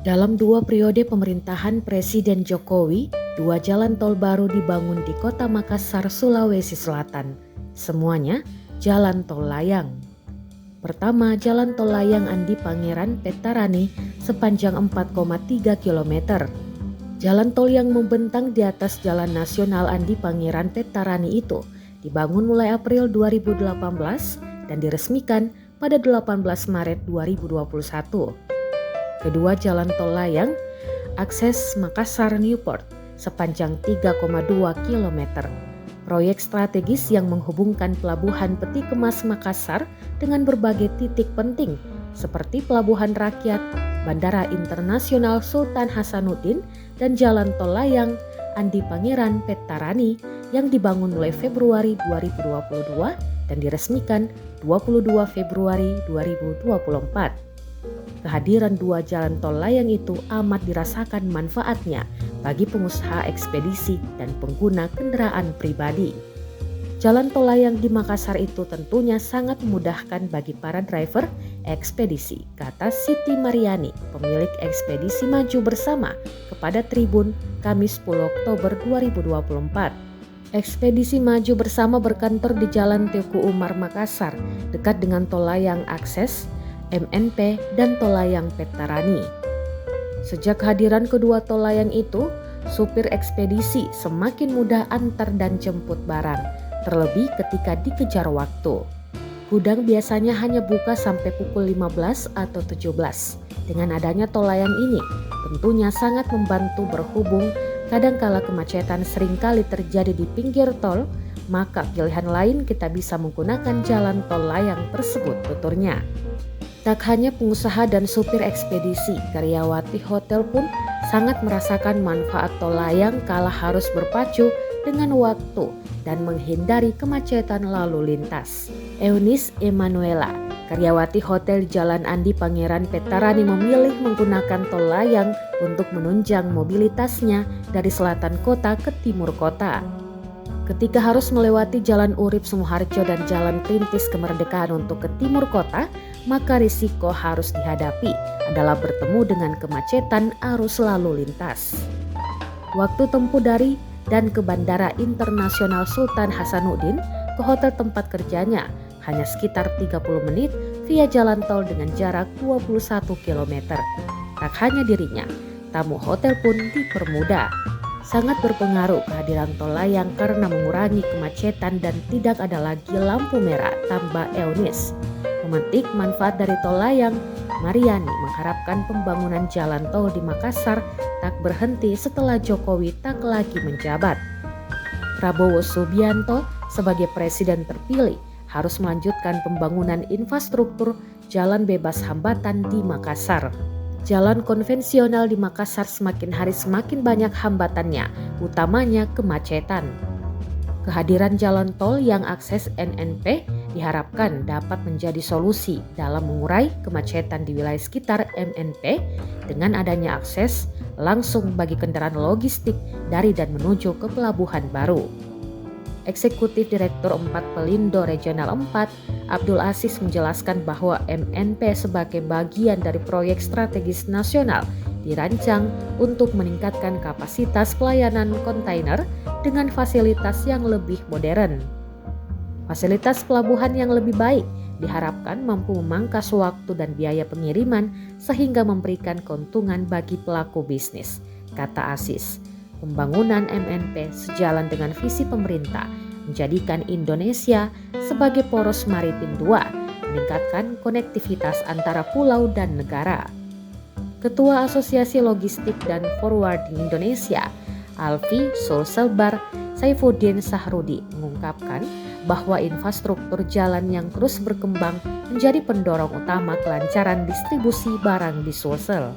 Dalam 2 periode pemerintahan Presiden Jokowi, 2 jalan tol baru dibangun di Kota Makassar, Sulawesi Selatan. Semuanya jalan tol layang. Pertama, jalan tol layang Andi Pangeran Pettarani sepanjang 4,3 km. Jalan tol yang membentang di atas Jalan Nasional Andi Pangeran Pettarani itu dibangun mulai April 2018 dan diresmikan pada 18 Maret 2021. Kedua jalan tol layang akses Makassar Newport sepanjang 3,2 km. Proyek strategis yang menghubungkan Pelabuhan Peti Kemas Makassar dengan berbagai titik penting seperti Pelabuhan Rakyat, Bandara Internasional Sultan Hasanuddin, dan jalan tol layang Andi Pangeran Pettarani yang dibangun mulai Februari 2022 dan diresmikan 22 Februari 2024. Kehadiran 2 jalan tol layang itu amat dirasakan manfaatnya bagi pengusaha ekspedisi dan pengguna kendaraan pribadi. Jalan tol layang di Makassar itu tentunya sangat memudahkan bagi para driver ekspedisi, kata Siti Mariani, pemilik ekspedisi Maju Bersama kepada Tribun Kamis 10 Oktober 2024. Ekspedisi Maju Bersama berkantor di Jalan Teguh Umar Makassar, dekat dengan tol layang akses MNP dan tol layang Pettarani. Sejak kehadiran kedua tol layang itu, supir ekspedisi semakin mudah antar dan jemput barang, terlebih ketika dikejar waktu. Gudang biasanya hanya buka sampai pukul 15 atau 17. Dengan adanya tol layang ini, tentunya sangat membantu berhubung kadangkala kemacetan seringkali terjadi di pinggir tol, maka pilihan lain kita bisa menggunakan jalan tol layang tersebut, tuturnya. Tak hanya pengusaha dan supir ekspedisi, karyawati hotel pun sangat merasakan manfaat tol layang kala harus berpacu dengan waktu dan menghindari kemacetan lalu lintas. Eunice Emanuela, karyawati hotel Jalan Andi Pangeran Pettarani, memilih menggunakan tol layang untuk menunjang mobilitasnya dari selatan kota ke timur kota. Ketika harus melewati Jalan Urip Sumoharjo dan Jalan Perintis Kemerdekaan untuk ke timur kota, maka risiko harus dihadapi adalah bertemu dengan kemacetan arus lalu lintas. Waktu tempuh dari dan ke Bandara Internasional Sultan Hasanuddin ke hotel tempat kerjanya hanya sekitar 30 menit via jalan tol dengan jarak 21 km. Tak hanya dirinya, tamu hotel pun dipermudah. Sangat berpengaruh kehadiran tol layang karena mengurangi kemacetan dan tidak ada lagi lampu merah, tambah Eunice. Memetik manfaat dari tol layang, Mariani mengharapkan pembangunan jalan tol di Makassar tak berhenti setelah Jokowi tak lagi menjabat. Prabowo Subianto sebagai presiden terpilih harus melanjutkan pembangunan infrastruktur jalan bebas hambatan di Makassar. Jalan konvensional di Makassar semakin hari semakin banyak hambatannya, utamanya kemacetan. Kehadiran jalan tol yang akses NNP diharapkan dapat menjadi solusi dalam mengurai kemacetan di wilayah sekitar MNP dengan adanya akses langsung bagi kendaraan logistik dari dan menuju ke pelabuhan baru. Eksekutif Direktur 4 Pelindo Regional 4, Abdul Aziz menjelaskan bahwa MNP sebagai bagian dari proyek strategis nasional dirancang untuk meningkatkan kapasitas pelayanan kontainer dengan fasilitas yang lebih modern. Fasilitas pelabuhan yang lebih baik diharapkan mampu memangkas waktu dan biaya pengiriman sehingga memberikan keuntungan bagi pelaku bisnis, kata Aziz. Pembangunan MNP sejalan dengan visi pemerintah menjadikan Indonesia sebagai poros maritim 2, meningkatkan konektivitas antara pulau dan negara. Ketua Asosiasi Logistik dan Forwarding Indonesia, Alfi Sulselbar Saifuddin Sahrudi, mengungkapkan bahwa infrastruktur jalan yang terus berkembang menjadi pendorong utama kelancaran distribusi barang di Sulsel.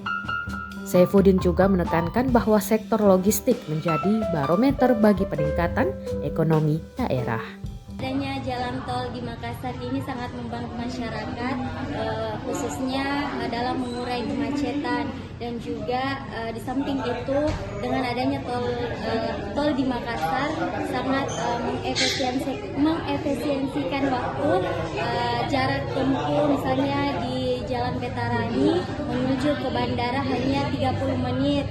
Saifuddin juga menekankan bahwa sektor logistik menjadi barometer bagi peningkatan ekonomi daerah. Adanya jalan tol di Makassar ini sangat membantu masyarakat, khususnya dalam mengurai kemacetan, dan juga di samping itu dengan adanya tol di Makassar sangat mengefisiensikan waktu, jarak tempuh misalnya di jalan Jalan Vetarani menuju ke bandara hanya 30 menit.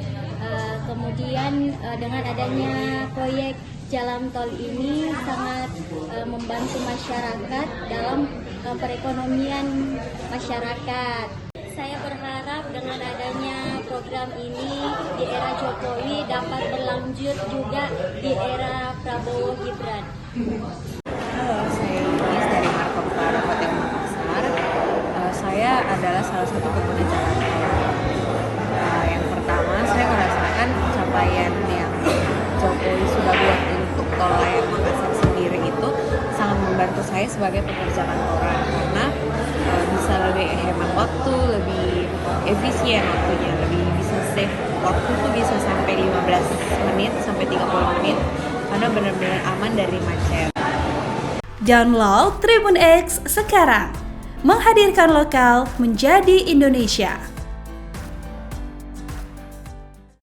Kemudian dengan adanya proyek jalan tol ini sangat membantu masyarakat dalam perekonomian masyarakat. Saya berharap dengan adanya program ini di era Jokowi dapat berlanjut juga di era Prabowo Gibran. Halo, saya Iis dari Markom Kabupaten Makassar. Saya adalah salah satu pengguna jalan tol. Yang pertama, saya merasakan capaian yang Jokowi sudah buat untuk tol layang Makassar sendiri itu sangat membantu saya sebagai pekerja kantoran karena bisa lebih hemat waktu, lebih efisien waktunya, lebih bisa save waktu tuh bisa sampai 15 menit sampai 30 menit karena benar-benar aman dari macet. Download Tribun X sekarang, menghadirkan lokal menjadi Indonesia.